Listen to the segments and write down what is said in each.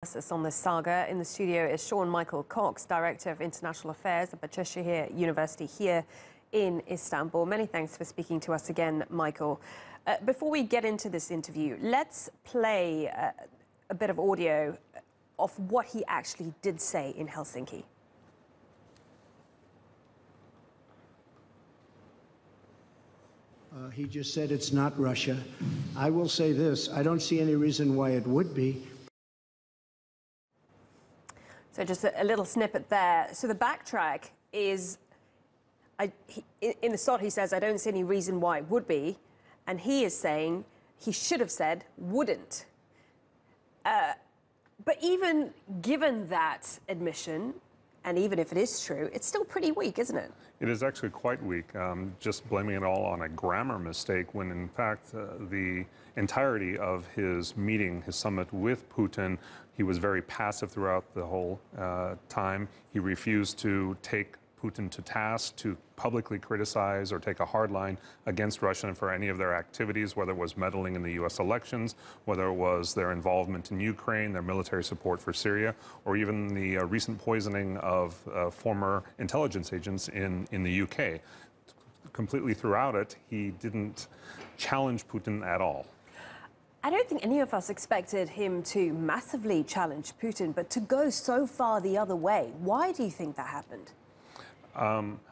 Us on this saga. In the studio is Michael Cox, Director of International Affairs at Bahçeşehir University here in Istanbul. Many thanks for speaking to us again, Michael. Before we get into this interview, let's play a bit of audio of what he actually did say in Helsinki. He just said it's not Russia. I will say this, I don't see any reason why it would be. So just a little snippet there. So the backtrack is, in the start he says, I don't see any reason why it would be. And he is saying he should have said wouldn't. But even given that admission, and even if it is true, it's still pretty weak, isn't it? It is actually quite weak, just blaming it all on a grammar mistake when, in fact, the entirety of his meeting, his summit with Putin, he was very passive throughout the whole time. He refused to take Putin to task, to publicly criticize or take a hard line against Russia for any of their activities, whether it was meddling in the U.S. elections, whether it was their involvement in Ukraine, their military support for Syria, or even the recent poisoning of former intelligence agents in the U.K. Completely throughout it, he didn't challenge Putin at all. I don't think any of us expected him to massively challenge Putin, but to go so far the other way. Why do you think that happened?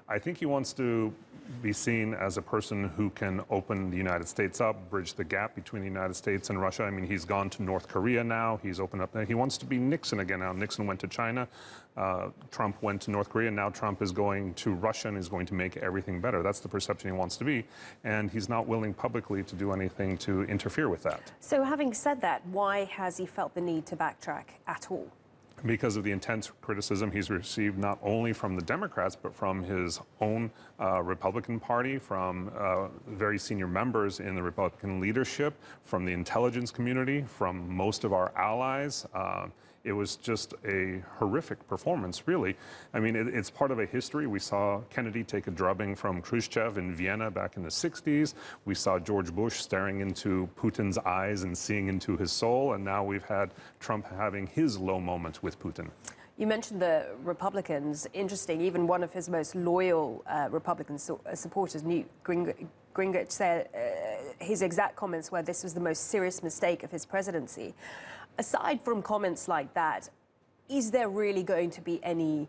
I think he wants to be seen as a person who can open the United States up, bridge the gap between the United States and Russia. I mean, he's gone to North Korea now. He's opened up there. He wants to be Nixon again now. Nixon went to China. Trump went to North Korea. Now Trump is going to Russia and is going to make everything better. That's the perception he wants to be. And he's not willing publicly to do anything to interfere with that. So having said that, why has he felt the need to backtrack at all? Because of the intense criticism he's received not only from the Democrats, but from his own Republican Party, from very senior members in the Republican leadership, from the intelligence community, from most of our allies. It was just a horrific performance, really. I mean, it's part of a history. We saw Kennedy take a drubbing from Khrushchev in Vienna back in the 60s. We saw George Bush staring into Putin's eyes and seeing into his soul. And now we've had Trump having his low moment with Putin. You mentioned the Republicans. Interesting, even one of his most loyal Republican supporters, Newt Gingrich, said his exact comments were this was the most serious mistake of his presidency. Aside from comments like that, is there really going to be any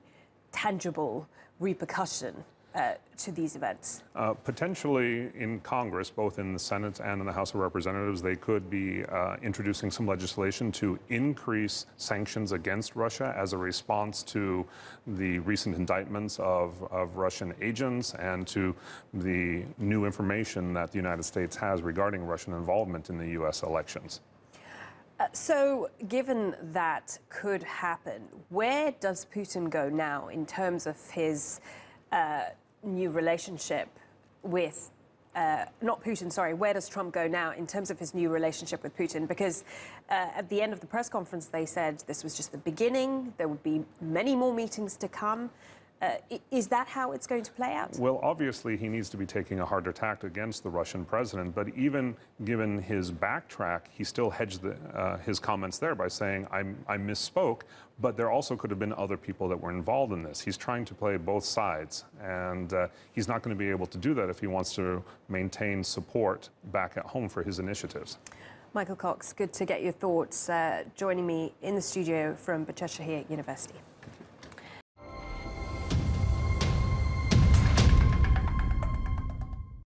tangible repercussion to these events? Potentially in Congress, both in the Senate and in the House of Representatives, they could be introducing some legislation to increase sanctions against Russia as a response to the recent indictments of Russian agents and to the new information that the United States has regarding Russian involvement in the U.S. elections. So, given that could happen, where does Putin go now in terms of his new relationship with, not Putin, sorry, where does Trump go now in terms of his new relationship with Putin? Because at the end of the press conference, they said this was just the beginning, there would be many more meetings to come. Is that how it's going to play out? Well, obviously, he needs to be taking a harder tack against the Russian president. But even given his backtrack, he still hedged his comments there by saying, I misspoke, but there also could have been other people that were involved in this. He's trying to play both sides, and he's not going to be able to do that if he wants to maintain support back at home for his initiatives. Michael Cox, good to get your thoughts joining me in the studio from Bahçeşehir University.